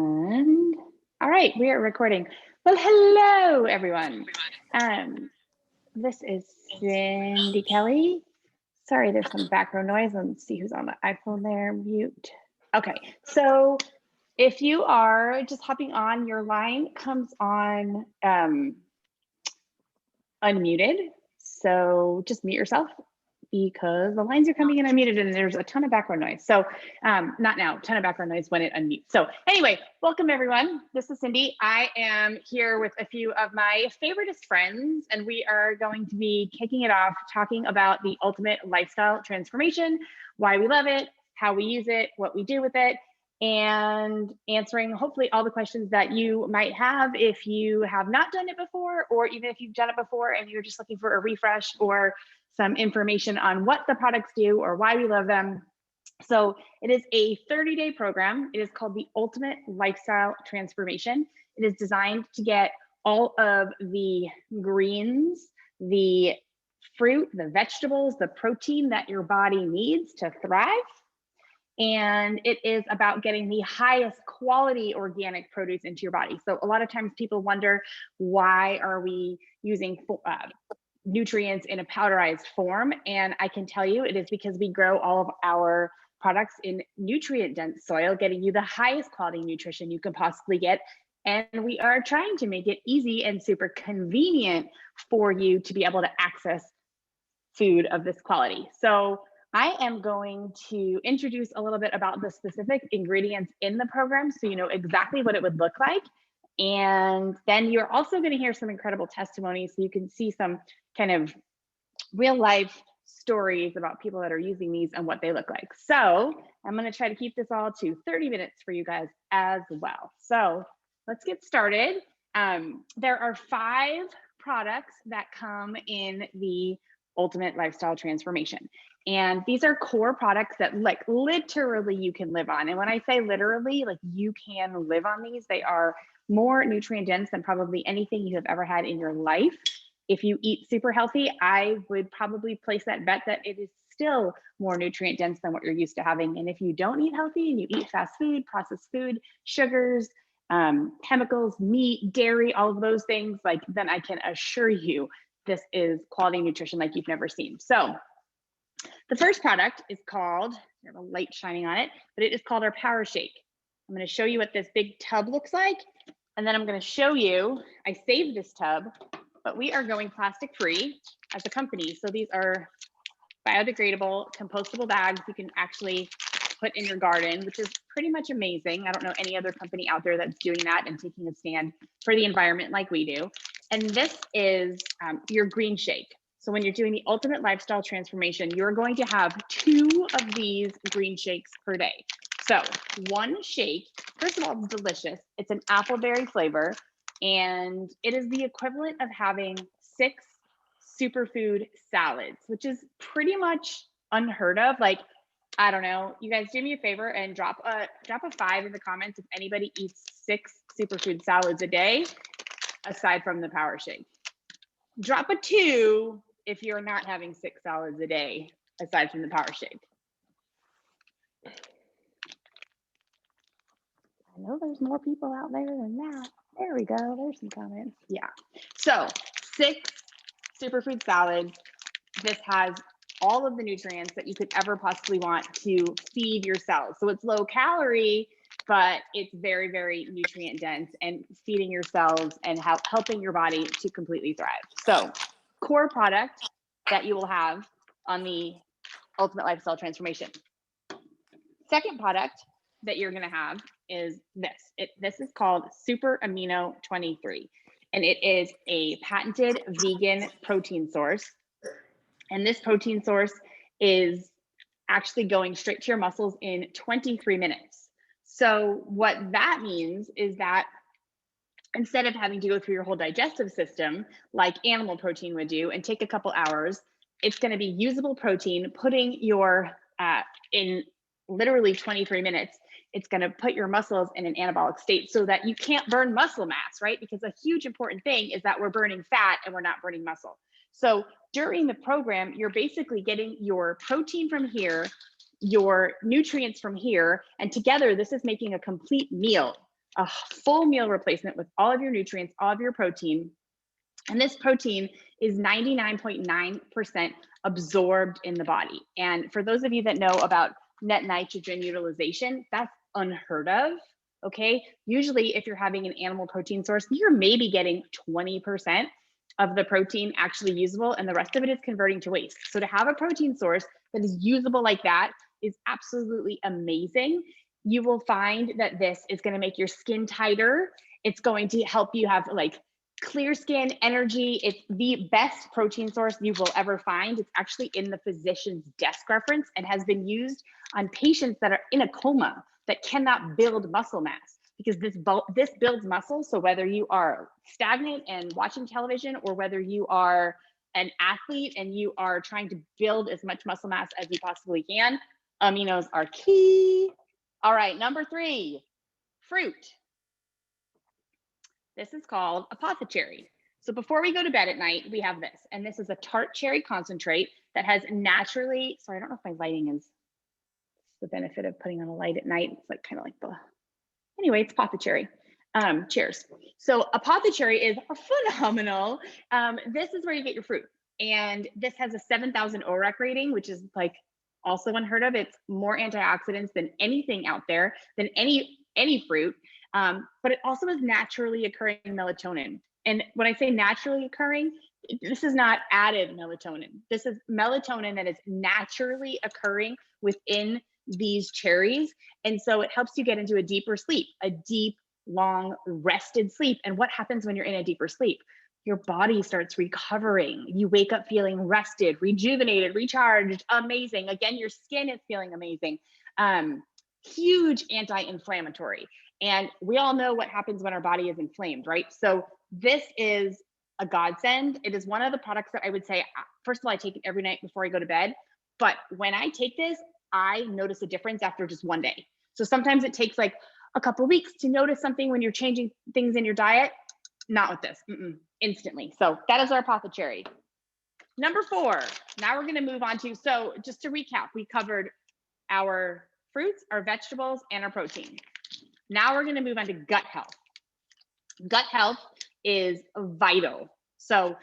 And all right, we are recording. Well, hello everyone. This is Cindy Kelly. Sorry, there's some background noise. Let's see who's on the iPhone there. Mute. Okay, so if you are just hopping on, your line comes on unmuted. So just mute yourself because the lines are coming in unmuted and there's a ton of background noise. So not now, ton of background noise when it unmutes. So anyway, welcome everyone. This is Cindy. I am here with a few of my favoriteest friends, and we are going to be kicking it off talking about the ultimate lifestyle transformation, why we love it, how we use it, what we do with it, and answering hopefully all the questions that you might have if you have not done it before, or even if you've done it before and you're just looking for a refresh or some information on what the products do or why we love them. So it is a 30-day program. It is called the Ultimate Lifestyle Transformation. It is designed to get all of the greens, the fruit, the vegetables, the protein that your body needs to thrive. And it is about getting the highest quality organic produce into your body. So a lot of times people wonder, why are we using nutrients in a powderized form? And I can tell you it is because we grow all of our products in nutrient dense soil, getting you the highest quality nutrition you can possibly get. And we are trying to make it easy and super convenient for you to be able to access food of this quality. So I am going to introduce a little bit about the specific ingredients in the program so you know exactly what it would look like. And then you're also going to hear some incredible testimonies so you can see some kind of real life stories about people that are using these and what they look like. So I'm going to try to keep this all to 30 minutes for you guys as well. So let's get started. There are 5 products that come in the Ultimate Lifestyle Transformation. And these are core products that like literally you can live on. And when I say literally, like you can live on these, they are more nutrient dense than probably anything you have ever had in your life. If you eat super healthy, I would probably place that bet that it is still more nutrient dense than what you're used to having. And if you don't eat healthy and you eat fast food, processed food, sugars, chemicals, meat, dairy, all of those things, like then I can assure you this is quality nutrition like you've never seen. So the first product is called, there's a light shining on it, but it is called our Power Shake. I'm going to show you what this big tub looks like. And then I'm going to show you, I saved this tub, but we are going plastic free as a company. So these are biodegradable, compostable bags you can actually put in your garden, which is pretty much amazing. I don't know any other company out there that's doing that and taking a stand for the environment like we do. And this is your green shake. So when you're doing the Ultimate Lifestyle Transformation, you're going to have 2 of these green shakes per day. So one shake, first of all, it's delicious. It's an appleberry flavor, and it is the equivalent of having 6 superfood salads, which is pretty much unheard of. Like, I don't know, you guys do me a favor and drop a 5 in the comments if anybody eats 6 superfood salads a day, aside from the Power Shake. Drop a 2 if you're not having 6 salads a day, aside from the Power Shake. I know there's more people out there than that. There we go, there's some comments. Yeah, so 6 superfood salads. This has all of the nutrients that you could ever possibly want to feed your cells. So it's low calorie, but it's very, very nutrient dense and feeding your cells and helping your body to completely thrive. So core product that you will have on the Ultimate Lifestyle Transformation. Second product that you're going to have is this. This is called Super Amino 23, and it is a patented vegan protein source. And this protein source is actually going straight to your muscles in 23 minutes. So what that means is that instead of having to go through your whole digestive system like animal protein would do and take a couple hours, it's going to be usable protein, putting your in literally 23 minutes. It's going to put your muscles in an anabolic state so that you can't burn muscle mass, right? Because a huge important thing is that we're burning fat and we're not burning muscle. So during the program, you're basically getting your protein from here, your nutrients from here, and together this is making a complete meal. a full meal replacement with all of your nutrients, all of your protein. And this protein is 99.9% absorbed in the body. And for those of you that know about net nitrogen utilization, that's unheard of. Okay. Usually, if you're having an animal protein source, you're maybe getting 20% of the protein actually usable, and the rest of it is converting to waste. So to have a protein source that is usable like that is absolutely amazing. You will find that this is going to make your skin tighter. It's going to help you have like clear skin, energy. It's the best protein source you will ever find. It's actually in the physician's desk reference and has been used on patients that are in a coma that cannot build muscle mass, because this builds muscle. So whether you are stagnant and watching television, or whether you are an athlete and you are trying to build as much muscle mass as you possibly can, aminos are key. All right, number 3, fruit. This is called apothecary. So before we go to bed at night, we have this, and this is a tart cherry concentrate that has naturally, sorry, I don't know if my lighting is the benefit of putting on a light at night. It's like kind of like the, anyway, it's apothecary. Cheers. So apothecary is phenomenal. This is where you get your fruit. And this has a 7,000 ORAC rating, which is like also unheard of. It's more antioxidants than anything out there, than any fruit. But it also is naturally occurring melatonin. And when I say naturally occurring, this is not added melatonin. This is melatonin that is naturally occurring within these cherries. And so it helps you get into a deeper sleep, a deep, long, rested sleep. And what happens when you're in a deeper sleep? Your body starts recovering. You wake up feeling rested, rejuvenated, recharged, amazing. Again, your skin is feeling amazing. Huge anti-inflammatory. And we all know what happens when our body is inflamed, right? So this is a godsend. It is one of the products that I would say, first of all, I take it every night before I go to bed. But when I take this, I notice a difference after just one day. So sometimes it takes like a couple of weeks to notice something when you're changing things in your diet. Not with this, instantly. So that is our apothecary. Number 4, now we're going to move on to, so just to recap, we covered our fruits, our vegetables, and our protein. Now we're going to move on to gut health. Gut health is vital. So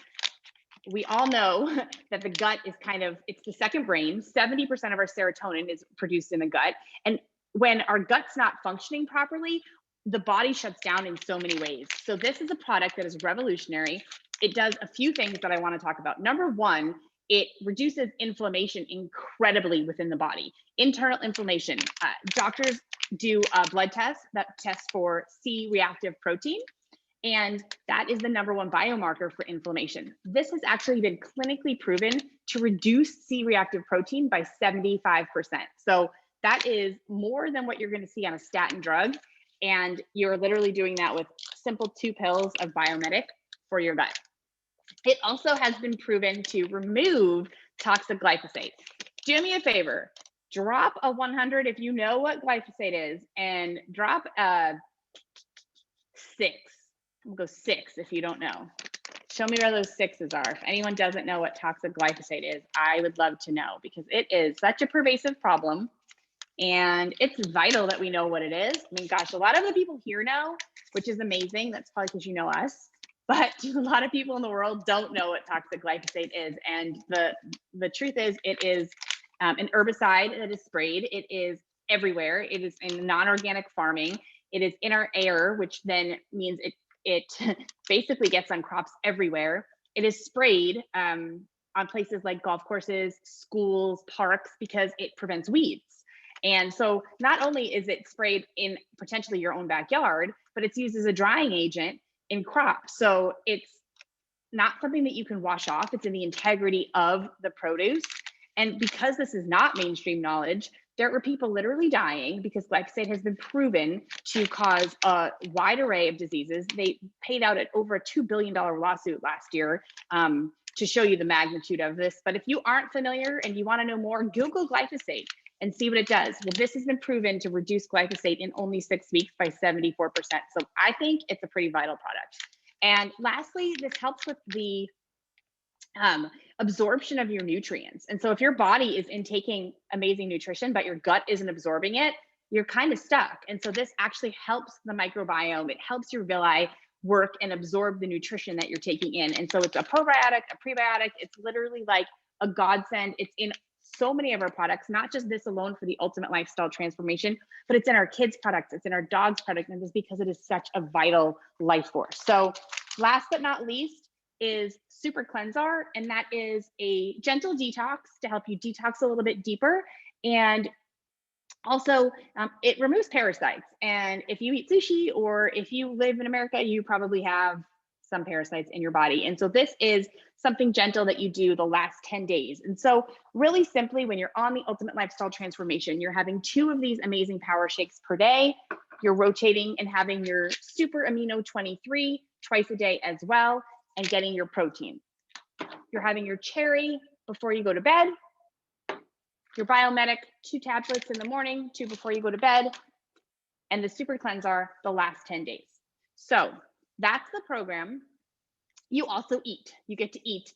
we all know that the gut is kind of, it's the second brain. 70% of our serotonin is produced in the gut. And when our gut's not functioning properly, the body shuts down in so many ways. So this is a product that is revolutionary. It does a few things that I want to talk about. Number 1, it reduces inflammation incredibly within the body. Internal inflammation. Doctors do a blood test that tests for C-reactive protein, and that is the number 1 biomarker for inflammation. This has actually been clinically proven to reduce C-reactive protein by 75%. So that is more than what you're going to see on a statin drug. And you're literally doing that with simple 2 pills of Biomedic for your gut. It also has been proven to remove toxic glyphosate. Do me a favor, drop a 100 if you know what glyphosate is, and drop a 6. We'll go 6 if you don't know. Show me where those 6s are. If anyone doesn't know what toxic glyphosate is, I would love to know, because it is such a pervasive problem. And it's vital that we know what it is. I mean, gosh, a lot of the people here know, which is amazing. That's probably because you know us. But a lot of people in the world don't know what toxic glyphosate is. And the truth is, it is an herbicide that is sprayed. It is everywhere. It is in non-organic farming. It is in our air, which then means it basically gets on crops everywhere. It is sprayed on places like golf courses, schools, parks, because it prevents weeds. And so not only is it sprayed in potentially your own backyard, but it's used as a drying agent in crops. So it's not something that you can wash off. It's in the integrity of the produce. And because this is not mainstream knowledge, there were people literally dying because glyphosate has been proven to cause a wide array of diseases. They paid out at over a $2 billion lawsuit last year to show you the magnitude of this. But if you aren't familiar and you want to know more, Google glyphosate and see what it does. Well, this has been proven to reduce glyphosate in only 6 weeks by 74%. So I think it's a pretty vital product. And lastly, this helps with the absorption of your nutrients. And so if your body is intaking amazing nutrition, but your gut isn't absorbing it, you're kind of stuck. And so this actually helps the microbiome. It helps your villi work and absorb the nutrition that you're taking in. And so it's a probiotic, a prebiotic. It's literally like a godsend. It's in so many of our products, not just this alone for the ultimate lifestyle transformation, but it's in our kids' products, it's in our dogs' products, and it's because it is such a vital life force. So last but not least is Super Cleansar, and that is a gentle detox to help you detox a little bit deeper. And also, it removes parasites. And if you eat sushi or if you live in America, you probably have some parasites in your body. And so this is something gentle that you do the last 10 days. And so really simply, when you're on the ultimate lifestyle transformation, you're having 2 of these amazing power shakes per day. You're rotating and having your Super Amino 23 twice a day as well, and getting your protein. You're having your cherry before you go to bed, your Biomedic 2 tablets in the morning, 2 before you go to bed, and the Super Cleansar the last 10 days. So that's the program. You also eat. You get to eat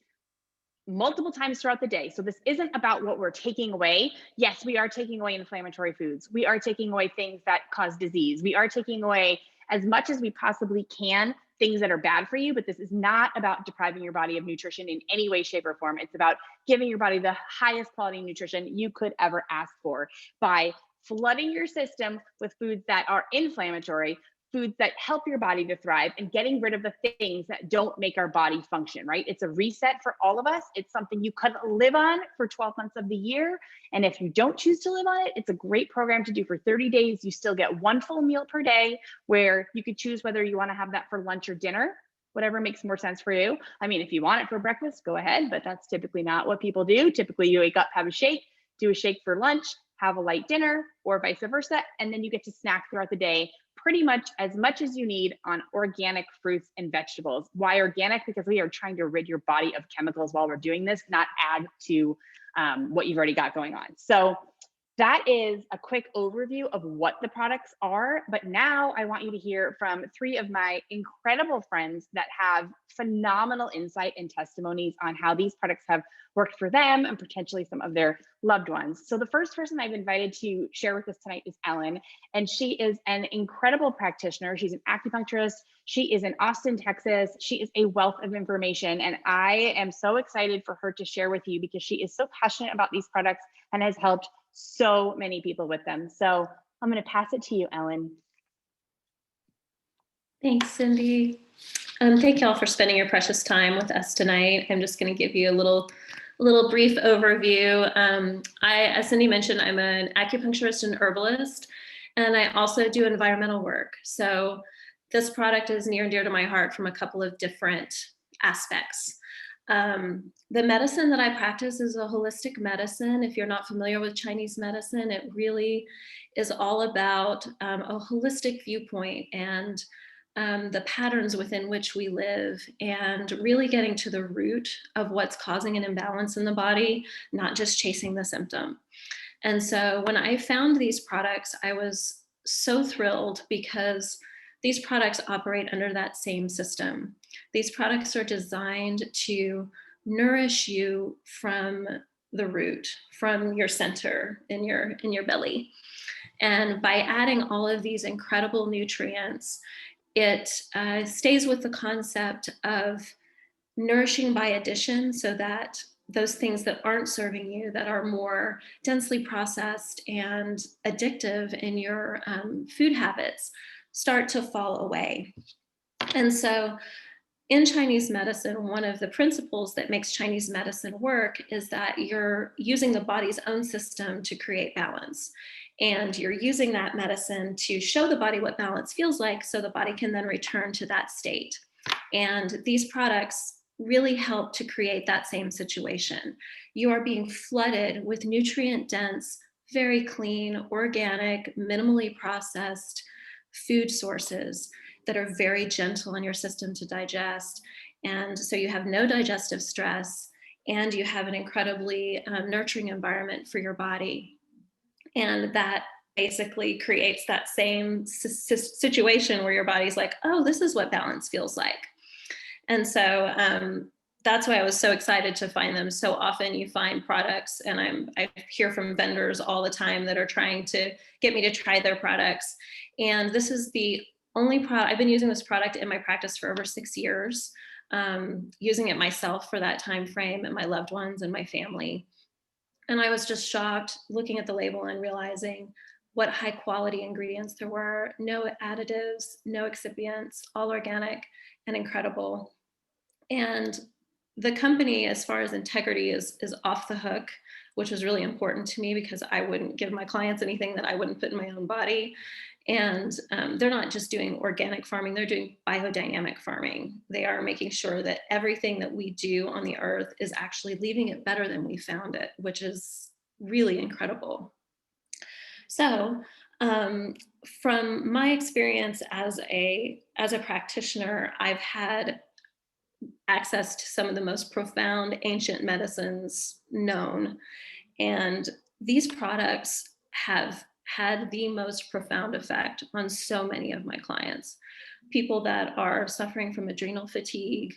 multiple times throughout the day. So this isn't about what we're taking away. Yes, we are taking away inflammatory foods. We are taking away things that cause disease. We are taking away as much as we possibly can things that are bad for you, but this is not about depriving your body of nutrition in any way, shape, or form. It's about giving your body the highest quality nutrition you could ever ask for by flooding your system with foods that are inflammatory, foods that help your body to thrive, and getting rid of the things that don't make our body function, right? It's a reset for all of us. It's something you couldn't live on for 12 months of the year. And if you don't choose to live on it, it's a great program to do for 30 days. You still get 1 full meal per day, where you could choose whether you want to have that for lunch or dinner, whatever makes more sense for you. I mean, if you want it for breakfast, go ahead, but that's typically not what people do. Typically you wake up, have a shake, do a shake for lunch, have a light dinner, or vice versa, and then you get to snack throughout the day pretty much as you need on organic fruits and vegetables. Why organic? Because we are trying to rid your body of chemicals while we're doing this, not add to what you've already got going on. So that is a quick overview of what the products are. But now I want you to hear from 3 of my incredible friends that have phenomenal insight and testimonies on how these products have worked for them and potentially some of their loved ones. So the first person I've invited to share with us tonight is Ellen, and she is an incredible practitioner. She's an acupuncturist. She is in Austin, Texas. She is a wealth of information, and I am so excited for her to share with you because she is so passionate about these products and has helped so many people with them. So I'm going to pass it to you, Ellen. Thanks, Cindy. Thank y'all for spending your precious time with us tonight. I'm just going to give you a little brief overview. As Cindy mentioned, I'm an acupuncturist and herbalist, and I also do environmental work. So this product is near and dear to my heart from a couple of different aspects. The medicine that I practice is a holistic medicine. If you're not familiar with Chinese medicine, it really is all about a holistic viewpoint and the patterns within which we live, and really getting to the root of what's causing an imbalance in the body, not just chasing the symptom. And so when I found these products, I was so thrilled because these products operate under that same system. These products are designed to nourish you from the root, from your center in your belly. And by adding all of these incredible nutrients, it stays with the concept of nourishing by addition, so that those things that aren't serving you, that are more densely processed and addictive in your food habits, start to fall away. And so in Chinese medicine, one of the principles that makes Chinese medicine work is that you're using the body's own system to create balance. And you're using that medicine to show the body what balance feels like, so the body can then return to that state. And these products really help to create that same situation. You are being flooded with nutrient-dense, very clean, organic, minimally processed food sources that are very gentle in your system to digest. And so you have no digestive stress, and you have an incredibly nurturing environment for your body. And that basically creates that same situation where your body's like, oh, this is what balance feels like. And so that's why I was so excited to find them. So often you find products, and I hear from vendors all the time that are trying to get me to try their products. And this is the only product, I've been using this product in my practice for over 6 years, using it myself for that time frame, and my loved ones and my family. And I was just shocked looking at the label and realizing what high quality ingredients there were: no additives, no excipients, all organic and incredible. And the company, as far as integrity, is off the hook, which was really important to me because I wouldn't give my clients anything that I wouldn't put in my own body. And they're not just doing organic farming, they're doing biodynamic farming. They are making sure that everything that we do on the earth is actually leaving it better than we found it, which is really incredible. So from my experience as a practitioner, I've had access to some of the most profound ancient medicines known. And these products have had the most profound effect on so many of my clients. People that are suffering from adrenal fatigue,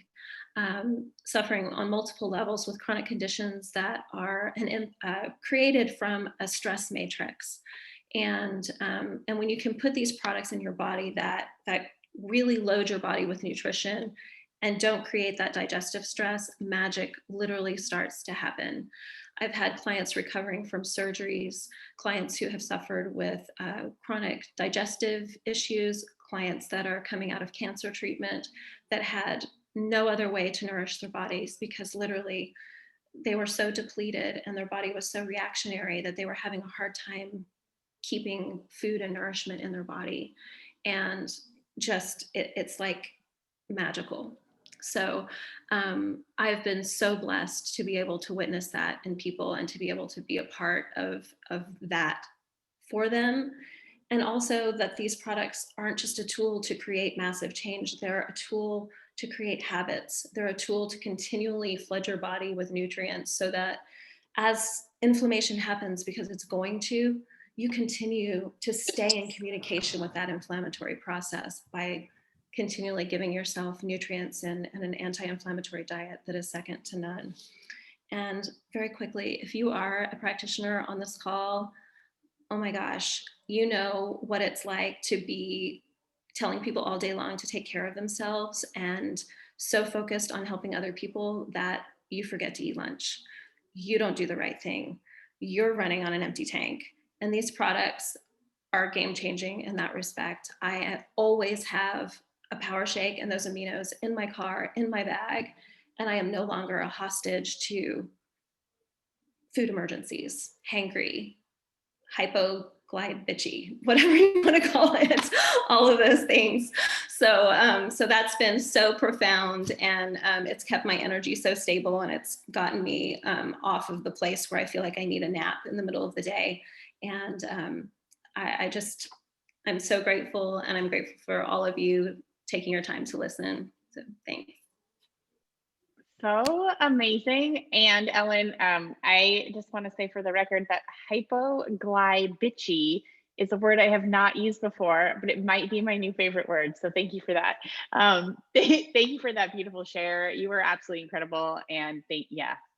suffering on multiple levels with chronic conditions that are created from a stress matrix. And when you can put these products in your body that really load your body with nutrition and don't create that digestive stress, magic literally starts to happen. I've had clients recovering from surgeries, clients who have suffered with chronic digestive issues, clients that are coming out of cancer treatment that had no other way to nourish their bodies because literally they were so depleted and their body was so reactionary that they were having a hard time keeping food and nourishment in their body. And just, it's like magical. So I've been so blessed to be able to witness that in people and to be able to be a part of that for them. And also that these products aren't just a tool to create massive change, they're a tool to create habits. They're a tool to continually flood your body with nutrients so that as inflammation happens, because it's going to, you continue to stay in communication with that inflammatory process by continually giving yourself nutrients and an anti-inflammatory diet that is second to none. And very quickly, if you are a practitioner on this call, oh my gosh, you know what it's like to be telling people all day long to take care of themselves and so focused on helping other people that you forget to eat lunch. You don't do the right thing. You're running on an empty tank. And these products are game changing in that respect. I always have a power shake and those aminos in my car, in my bag, and I am no longer a hostage to food emergencies, hangry, hypoglycemia, whatever you want to call it, all of those things. So that's been so profound, and it's kept my energy so stable, and it's gotten me off of the place where I feel like I need a nap in the middle of the day. And I'm so grateful, and I'm grateful for all of you taking your time to listen. So thanks. So amazing. And Ellen, I just want to say for the record that hypoglycemia is a word I have not used before, but it might be my new favorite word. So thank you for that. Thank you for that beautiful share. You were absolutely incredible. And thank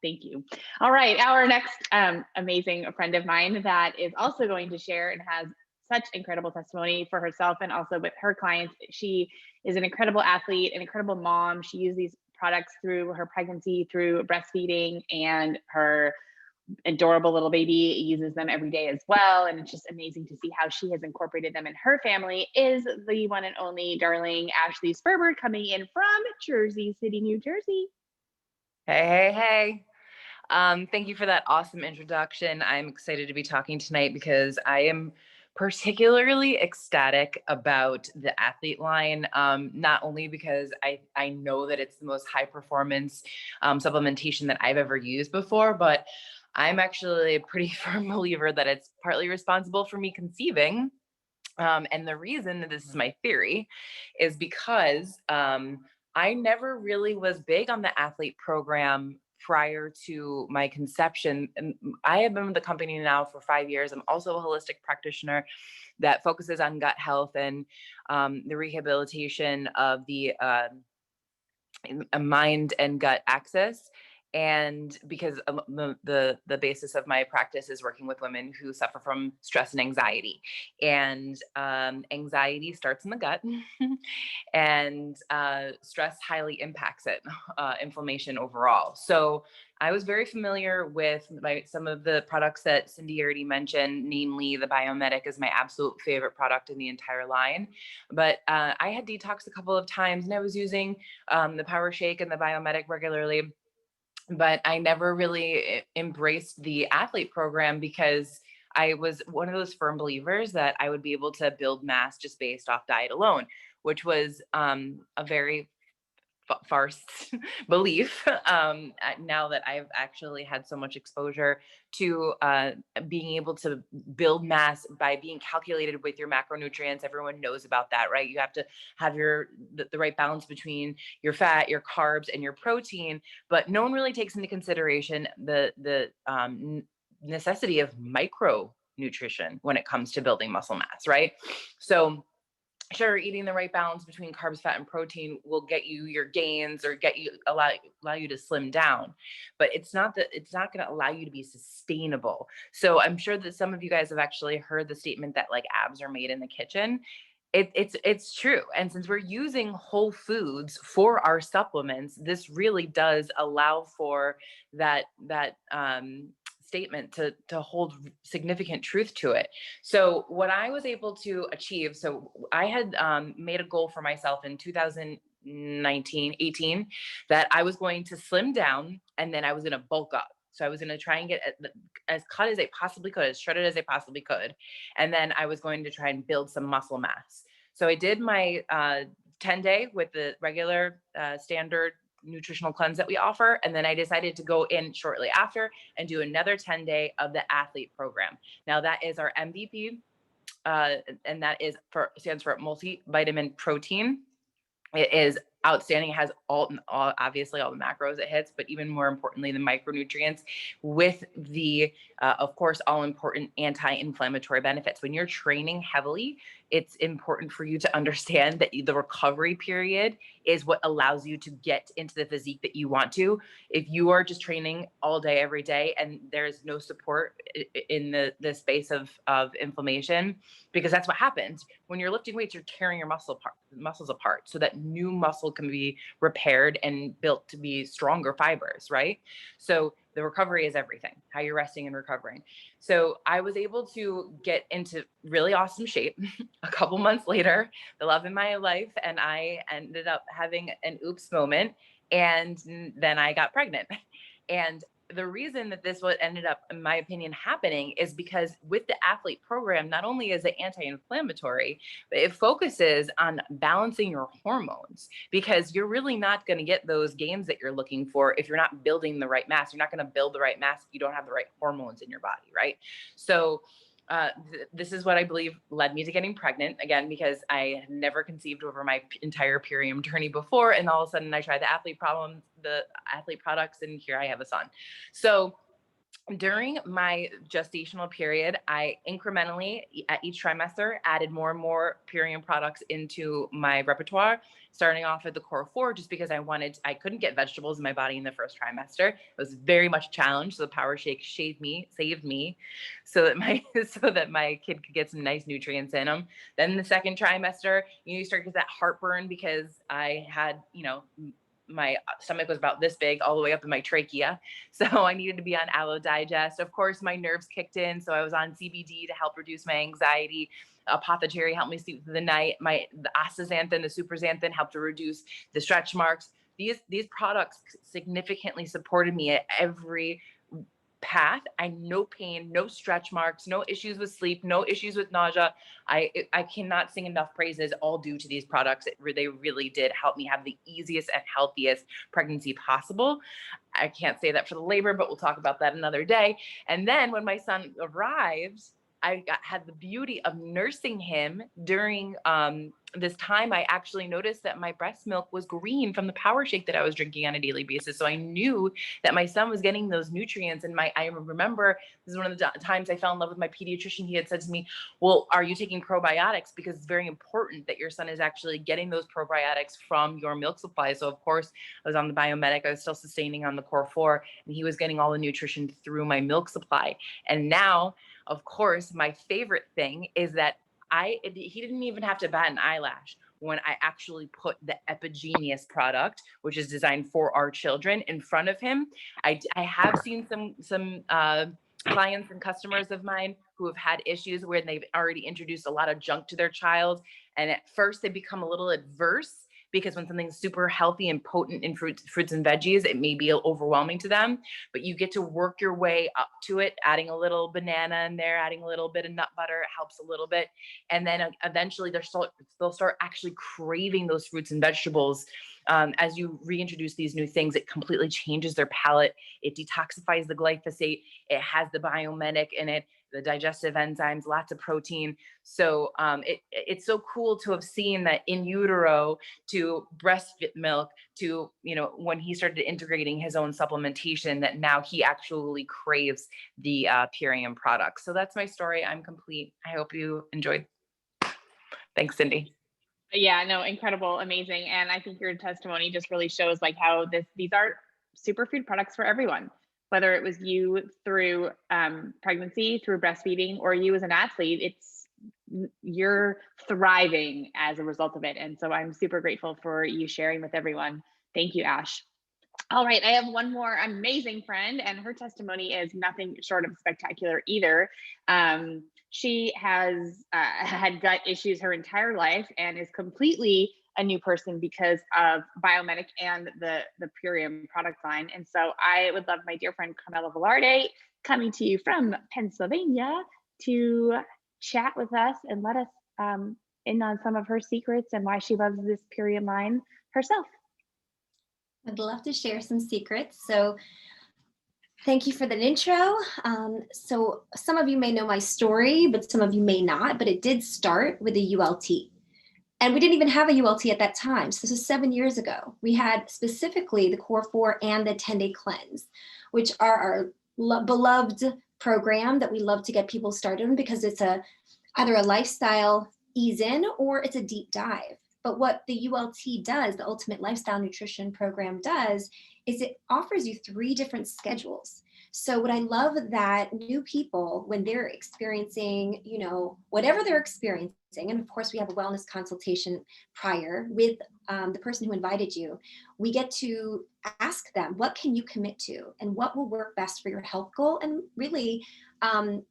you. All right, our next amazing friend of mine that is also going to share and has such incredible testimony for herself and also with her clients. She is an incredible athlete, an incredible mom. She used these products through her pregnancy, through breastfeeding, and her adorable little baby uses them every day as well. And it's just amazing to see how she has incorporated them in her family. Is the one and only darling Ashley Sperber, coming in from Jersey City, New Jersey. Hey. Thank you for that awesome introduction. I'm excited to be talking tonight because I am particularly ecstatic about the athlete line, not only because I know that it's the most high performance supplementation that I've ever used before, but I'm actually a pretty firm believer that it's partly responsible for me conceiving. And the reason that this is my theory is because I never really was big on the athlete program prior to my conception. And I have been with the company now for 5 years. I'm also a holistic practitioner that focuses on gut health and the rehabilitation of the mind and gut axis. And because the basis of my practice is working with women who suffer from stress and anxiety, and anxiety starts in the gut, and stress highly impacts it, inflammation overall. So I was very familiar with some of the products that Cindy already mentioned, namely the Biomedic is my absolute favorite product in the entire line. But I had detoxed a couple of times, and I was using the Power Shake and the Biomedic regularly, but I never really embraced the athlete program because I was one of those firm believers that I would be able to build mass just based off diet alone, which was a very farce belief. Now that I've actually had so much exposure to being able to build mass by being calculated with your macronutrients, everyone knows about that, right? You have to have the right balance between your fat, your carbs, and your protein, but no one really takes into consideration the necessity of micronutrition when it comes to building muscle mass, right? So sure, eating the right balance between carbs, fat, and protein will get you your gains or allow you to slim down, but it's not going to allow you to be sustainable. So I'm sure that some of you guys have actually heard the statement that like abs are made in the kitchen. It's true, and since we're using whole foods for our supplements, this really does allow for that statement to hold significant truth to it. So what I was able to achieve, so I had made a goal for myself in 2019, 18, that I was going to slim down and then I was going to bulk up. So I was going to try and get as cut as I possibly could, as shredded as I possibly could. And then I was going to try and build some muscle mass. So I did my 10-day with the regular standard nutritional cleanse that we offer. And then I decided to go in shortly after and do another 10-day of the athlete program. Now that is our MVP, and that stands for multivitamin protein. It is outstanding. It has obviously all the macros it hits, but even more importantly, the micronutrients with the, of course, all important anti-inflammatory benefits. When you're training heavily, it's important for you to understand that the recovery period is what allows you to get into the physique that you want to. If you are just training all day, every day, and there's no support in the space of inflammation, because that's what happens when you're lifting weights, you're tearing your muscles apart so that new muscle can be repaired and built to be stronger fibers, right? So the recovery is everything, how you're resting and recovering. So I was able to get into really awesome shape a couple months later, the love in my life, and I ended up having an oops moment, and then I got pregnant. And the reason that this what ended up, in my opinion, happening is because with the athlete program, not only is it anti-inflammatory, but it focuses on balancing your hormones, because you're really not going to get those gains that you're looking for if you're not building the right mass. You're not going to build the right mass if you don't have the right hormones in your body, right? So this is what I believe led me to getting pregnant, again, because I had never conceived over my entire period journey before. And all of a sudden I tried the athlete products, and here I have a son. So during my gestational period, I incrementally at each trimester added more and more Purium products into my repertoire, starting off at the core 4, just because I couldn't get vegetables in my body in the first trimester. It was very much a challenge. So the Power Shake saved me so that my kid could get some nice nutrients in him. Then the second trimester, you start to get that heartburn because I had, my stomach was about this big all the way up in my trachea. So I needed to be on Allo Digest. Of course, my nerves kicked in. So I was on CBD to help reduce my anxiety. Apothecary helped me sleep through the night. The astaxanthin, the superxanthin helped to reduce the stretch marks. These products significantly supported me at every path. I no pain, no stretch marks, no issues with sleep, no issues with nausea. I cannot sing enough praises, all due to these products. They really did help me have the easiest and healthiest pregnancy possible. I can't say that for the labor, but we'll talk about that another day. And then when my son arrived, had the beauty of nursing him during this time, I actually noticed that my breast milk was green from the power shake that I was drinking on a daily basis. So I knew that my son was getting those nutrients. And I remember this is one of the times I fell in love with my pediatrician. He had said to me, well, are you taking probiotics? Because it's very important that your son is actually getting those probiotics from your milk supply. So of course I was on the Biomedic, I was still sustaining on the Core 4, and he was getting all the nutrition through my milk supply. And now, of course, my favorite thing is that he didn't even have to bat an eyelash when I actually put the Epigenius product, which is designed for our children, in front of him. I have seen some clients and customers of mine who have had issues where they've already introduced a lot of junk to their child, and at first they become a little adverse, because when something's super healthy and potent in fruits and veggies, it may be overwhelming to them, but you get to work your way up to it, adding a little banana in there, adding a little bit of nut butter, it helps a little bit. And then eventually they'll start actually craving those fruits and vegetables. As you reintroduce these new things, it completely changes their palate. It detoxifies the glyphosate. It has the Biomedic in it, the digestive enzymes, lots of protein. So it's so cool to have seen that in utero to breast milk to, when he started integrating his own supplementation, that now he actually craves the Purium products. So that's my story. I'm complete. I hope you enjoyed. Thanks, Cindy. Yeah, no, incredible, amazing. And I think your testimony just really shows like how these are superfood products for everyone, whether it was you through pregnancy, through breastfeeding, or you as an athlete, you're thriving as a result of it. And so I'm super grateful for you sharing with everyone. Thank you, Ash. All right, I have one more amazing friend, and her testimony is nothing short of spectacular either. She has had gut issues her entire life and is completely a new person because of Biomedic and the Purium product line. And so I would love my dear friend Carmela Velarde, coming to you from Pennsylvania, to chat with us and let us in on some of her secrets and why she loves this Purium line herself. I'd love to share some secrets. So thank you for that intro. So some of you may know my story, but some of you may not, but it did start with a ULT. And we didn't even have a ULT at that time. So this was 7 years ago. We had specifically the Core 4 and the 10-day cleanse, which are our beloved program that we love to get people started on, because it's either a lifestyle ease in or it's a deep dive. But what the ULT does, the Ultimate Lifestyle Nutrition Program does, is it offers you 3 different schedules. So what I love that new people, when they're experiencing, whatever they're experiencing, and of course we have a wellness consultation prior with the person who invited you, we get to ask them, what can you commit to and what will work best for your health goal? And really,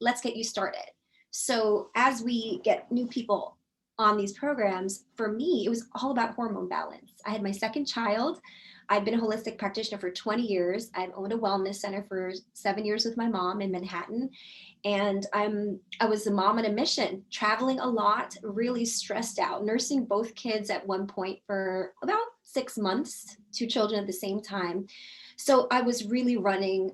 let's get you started. So as we get new people on these programs, for me, it was all about hormone balance. I had my second child. I've been a holistic practitioner for 20 years. I've owned a wellness center for 7 years with my mom in Manhattan. And I was a mom on a mission, traveling a lot, really stressed out, nursing both kids at one point for about 6 months, 2 children at the same time. So I was really running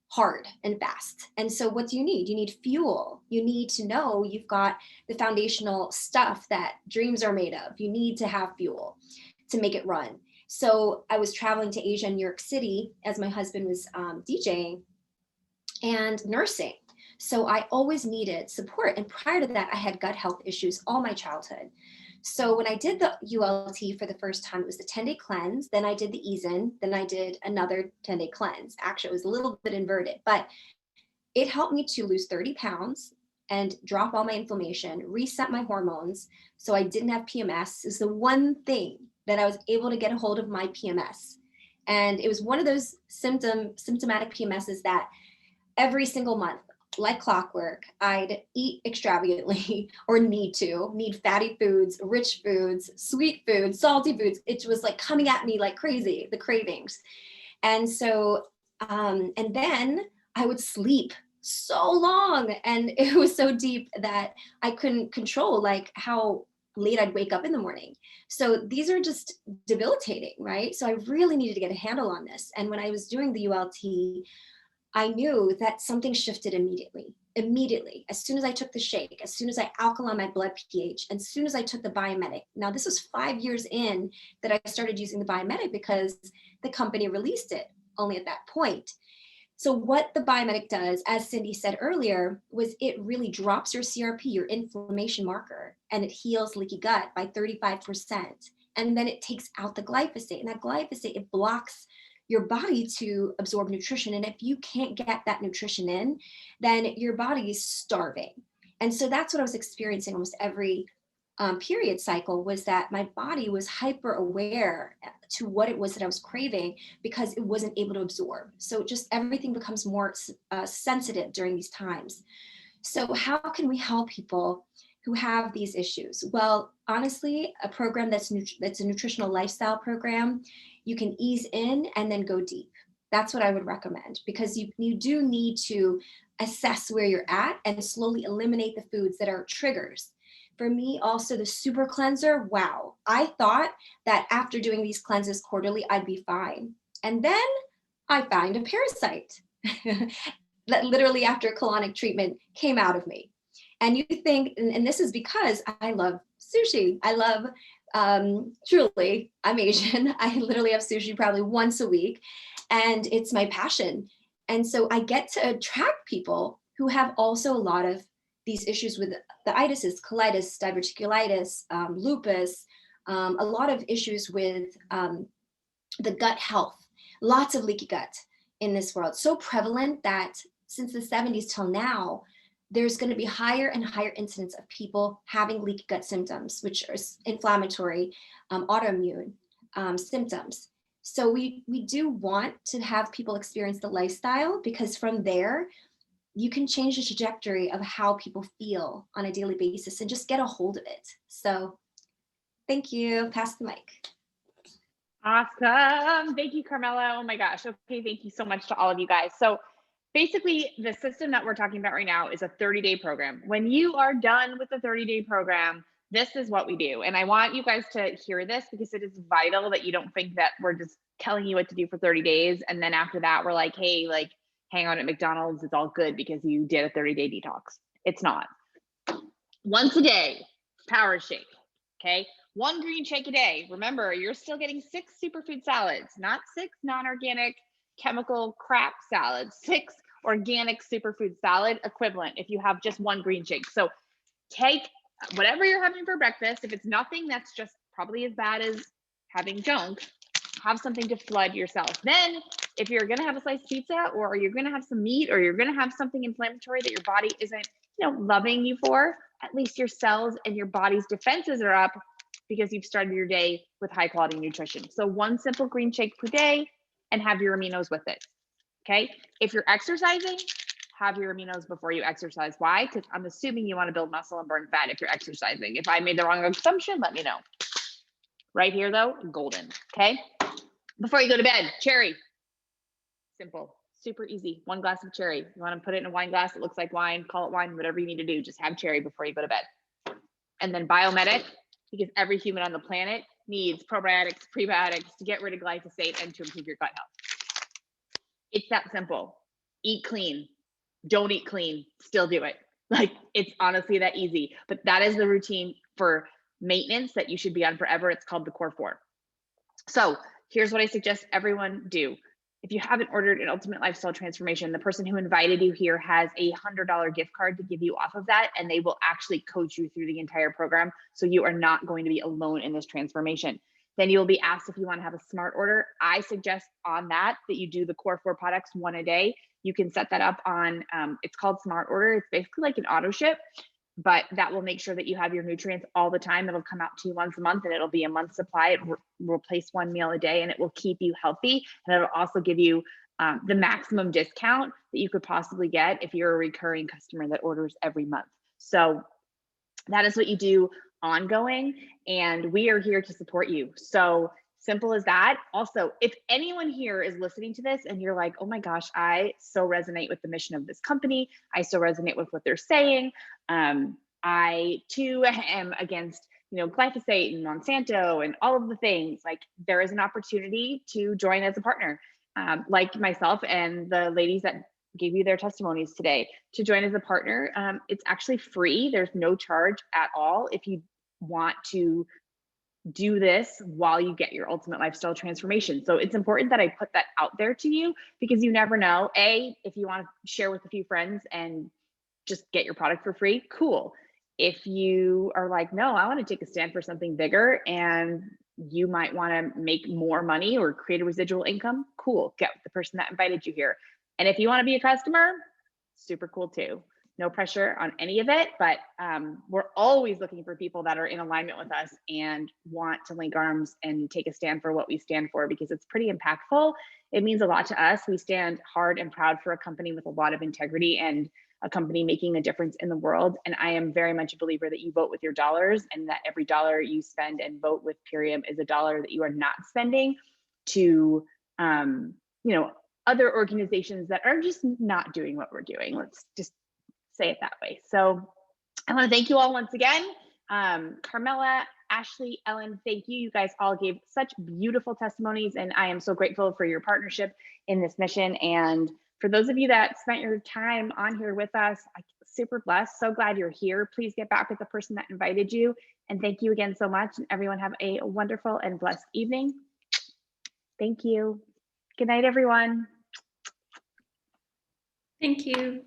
hard and fast. And so what do you need? You need fuel. You need to know you've got the foundational stuff that dreams are made of. You need to have fuel to make it run. So I was traveling to Asia and New York City as my husband was DJing and nursing. So I always needed support. And prior to that, I had gut health issues all my childhood. So when I did the ULT for the first time, it was the 10-day cleanse. Then I did the ease-in. Then I did another 10-day cleanse. Actually, it was a little bit inverted, but it helped me to lose 30 pounds and drop all my inflammation, reset my hormones. So I didn't have PMS. Is the one thing that I was able to get a hold of my PMS. And it was one of those symptomatic PMSs that every single month, like clockwork, I'd eat extravagantly or need fatty foods, rich foods, sweet foods, salty foods. It was like coming at me like crazy, the cravings. And so, and then I would sleep so long, and it was so deep that I couldn't control like how late I'd wake up in the morning. So these are just debilitating, right? So I really needed to get a handle on this. And when I was doing the ULT, I knew that something shifted immediately. immediately, as soon as I took the shake, as soon as I alkaline my blood pH, as soon as I took the Biometric. Now, this was 5 years in that I started using the Biometric because the company released it only at that point. So what the Biometric does, as Cindy said earlier, was it really drops your CRP, your inflammation marker, and it heals leaky gut by 35%. And then it takes out the glyphosate. And that glyphosate, it blocks your body to absorb nutrition. And if you can't get that nutrition in, then your body is starving. And so that's what I was experiencing almost every period cycle, was that my body was hyper aware to what it was that I was craving because it wasn't able to absorb. So just everything becomes more sensitive during these times. So how can we help people who have these issues? Well, honestly, a program that's a nutritional lifestyle program, you can ease in and then go deep. That's what I would recommend, because you do need to assess where you're at and slowly eliminate the foods that are triggers. For me, also the super cleanser, wow. I thought that after doing these cleanses quarterly, I'd be fine. And then I found a parasite that literally after colonic treatment came out of me. And you think, and this is because I love sushi. I love, truly, I'm Asian. I literally have sushi probably once a week, and it's my passion. And so I get to attract people who have also a lot of these issues with the itises, colitis, diverticulitis, lupus, a lot of issues with the gut health, lots of leaky gut in this world. So prevalent that since the 70s till now, there's going to be higher and higher incidence of people having leaky gut symptoms, which are inflammatory, autoimmune symptoms. So we do want to have people experience the lifestyle, because from there, you can change the trajectory of how people feel on a daily basis and just get a hold of it. So thank you. Pass the mic. Awesome. Thank you, Carmela. Oh my gosh. Okay. Thank you so much to all of you guys. So basically, the system that we're talking about right now is a 30-day program. When you are done with the 30-day program, this is what we do. And I want you guys to hear this, because it is vital that you don't think that we're just telling you what to do for 30 days. And then after that, we're like, hey, like, hang on at McDonald's, it's all good because you did a 30-day detox. It's not. Once a day, power shake, okay? 1 green shake a day. Remember, you're still getting 6 superfood salads, not 6 non-organic chemical crap salads, 6 organic superfood salad equivalent if you have just 1 green shake. So take whatever you're having for breakfast. If it's nothing that's just probably as bad as having junk, have something to flood yourself. Then if you're going to have a sliced pizza, or you're going to have some meat, or you're going to have something inflammatory that your body isn't, loving you for, at least your cells and your body's defenses are up because you've started your day with high quality nutrition. So 1 simple green shake per day and have your aminos with it. Okay. If you're exercising, have your aminos before you exercise. Why? Because I'm assuming you want to build muscle and burn fat if you're exercising. If I made the wrong assumption, let me know. Right here though, golden. Okay. Before you go to bed, cherry. Simple, super easy. 1 glass of cherry. You want to put it in a wine glass. It looks like wine, call it wine, whatever you need to do. Just have cherry before you go to bed. And then Biometric, because every human on the planet needs probiotics, prebiotics to get rid of glyphosate and to improve your gut health. It's that simple. Eat clean. Don't eat clean. Still do it. Like, it's honestly that easy. But that is the routine for maintenance that you should be on forever. It's called the Core 4. So here's what I suggest everyone do. If you haven't ordered an Ultimate Lifestyle Transformation, the person who invited you here has a $100 gift card to give you off of that, and they will actually coach you through the entire program. So you are not going to be alone in this transformation. Then you'll be asked if you want to have a smart order. I suggest on that you do the Core 4 products 1 a day. You can set that up on, it's called Smart Order. It's basically like an auto ship, but that will make sure that you have your nutrients all the time. It'll come out to you once a month, and it'll be a month's supply. It will replace 1 meal a day, and it will keep you healthy. And it'll also give you the maximum discount that you could possibly get if you're a recurring customer that orders every month. So that is what you do ongoing, and we are here to support you. So simple as that. Also, if anyone here is listening to this and you're like, oh my gosh, I so resonate with the mission of this company, I so resonate with what they're saying, I too am against glyphosate and Monsanto and all of the things, like, there is an opportunity to join as a partner, like myself and the ladies that gave you their testimonies today. To join as a partner, it's actually free. There's no charge at all if you want to do this while you get your ultimate lifestyle transformation. So it's important that I put that out there to you, because you never know, if you want to share with a few friends and just get your product for free, cool. If you are like, no, I want to take a stand for something bigger and you might want to make more money or create a residual income, cool, get with the person that invited you here. And if you want to be a customer, super cool too. No pressure on any of it, but we're always looking for people that are in alignment with us and want to link arms and take a stand for what we stand for, because it's pretty impactful. It means a lot to us. We stand hard and proud for a company with a lot of integrity and a company making a difference in the world. And I am very much a believer that you vote with your dollars, and that every dollar you spend and vote with Purium is a dollar that you are not spending to, other organizations that are just not doing what we're doing. Let's just say it that way. So I want to thank you all once again. Carmela, Ashley, Ellen, thank you. You guys all gave such beautiful testimonies, and I am so grateful for your partnership in this mission. And for those of you that spent your time on here with us, I'm super blessed. So glad you're here. Please get back with the person that invited you. And thank you again so much. And everyone have a wonderful and blessed evening. Thank you. Good night, everyone. Thank you.